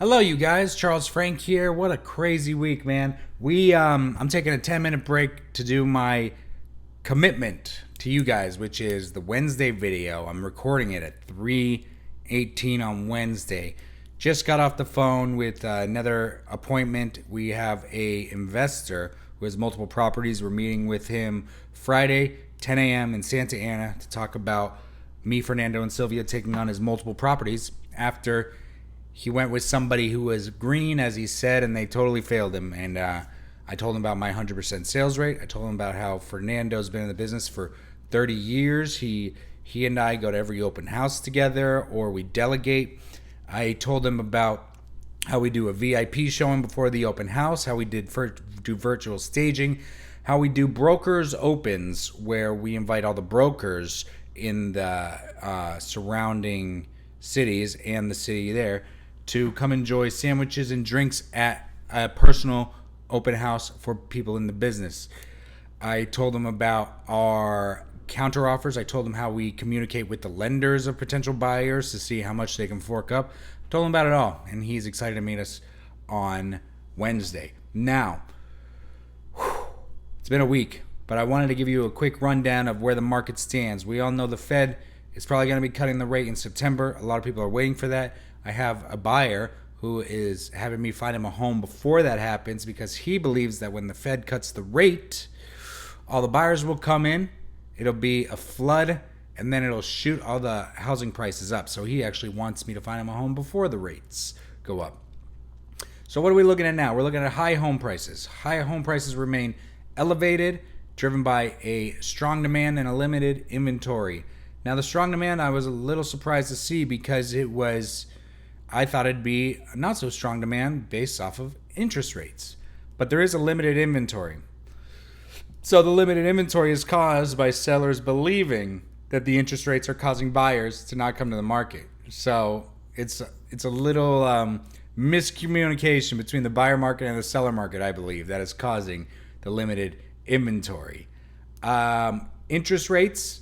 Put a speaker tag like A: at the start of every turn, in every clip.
A: Hello, you guys. Charles Frank here. What a crazy week, man. I'm taking a 10-minute break to do my commitment to you guys, which is the Wednesday video. I'm recording it at 3:18 on Wednesday. Just got off the phone with another appointment. We have a investor who has multiple properties. We're meeting with him Friday, 10 a.m. in Santa Ana to talk about me, Fernando, and Sylvia taking on his multiple properties after he went with somebody who was green, as he said, and they totally failed him. And I told him about my 100% sales rate. I told him about how Fernando's been in the business for 30 years. He and I go to every open house together, or we delegate. I told him about how we do a VIP showing before the open house, how we do virtual staging, how we do brokers opens, where we invite all the brokers in the surrounding cities and the city there to come enjoy sandwiches and drinks at a personal open house for people in the business. I told them about our counter offers. I told them how we communicate with the lenders of potential buyers to see how much they can fork up. I told him about it all, and he's excited to meet us on Wednesday. Now, it's been a week, but I wanted to give you a quick rundown of where the market stands. We all know the Fed is probably going to be cutting the rate in September. A lot of people are waiting for that. I have a buyer who is having me find him a home before that happens because he believes that when the Fed cuts the rate, all the buyers will come in, it'll be a flood, and then it'll shoot all the housing prices up. So he actually wants me to find him a home before the rates go up. So what are we looking at now? We're looking at high home prices. High home prices remain elevated, driven by a strong demand and a limited inventory. Now, the strong demand I was a little surprised to see because I thought it'd be not so strong demand based off of interest rates. But there is a limited inventory. So the limited inventory is caused by sellers believing that the interest rates are causing buyers to not come to the market. So it's a little miscommunication between the buyer market and the seller market, I believe, that is causing the limited inventory. Interest rates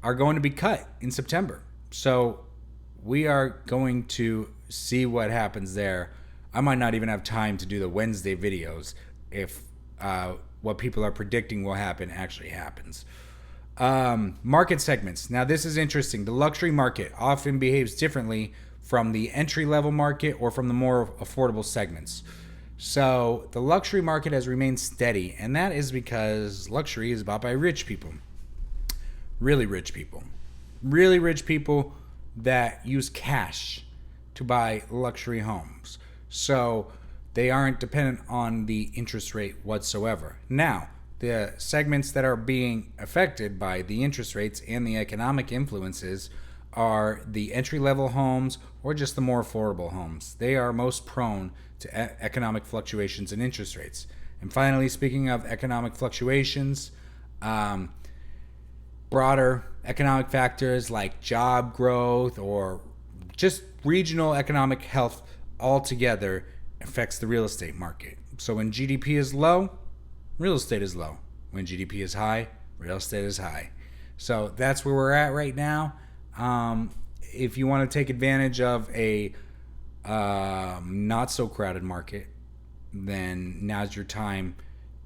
A: are going to be cut in September. So we are going to see what happens there. I might not even have time to do the Wednesday videos if what people are predicting will happen actually happens. Market segments. Now, this is interesting. The luxury market often behaves differently from the entry-level market or from the more affordable segments. So the luxury market has remained steady, and that is because luxury is bought by rich people. Really rich people. Really rich people that use cash to buy luxury homes. So they aren't dependent on the interest rate whatsoever. Now, the segments that are being affected by the interest rates and the economic influences are the entry-level homes or just the more affordable homes. They are most prone to economic fluctuations in interest rates. And finally, speaking of economic fluctuations, broader economic factors like job growth or just regional economic health altogether affects the real estate market. So when GDP is low, real estate is low. When GDP is high, real estate is high. So that's where we're at right now. If you want to take advantage of a not so crowded market, then now's your time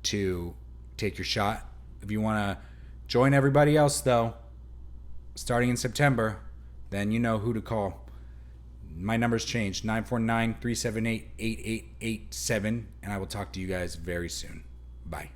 A: to take your shot. If you want to join everybody else, though, starting in September, then you know who to call. My number's changed, 949-378-8887, and I will talk to you guys very soon. Bye.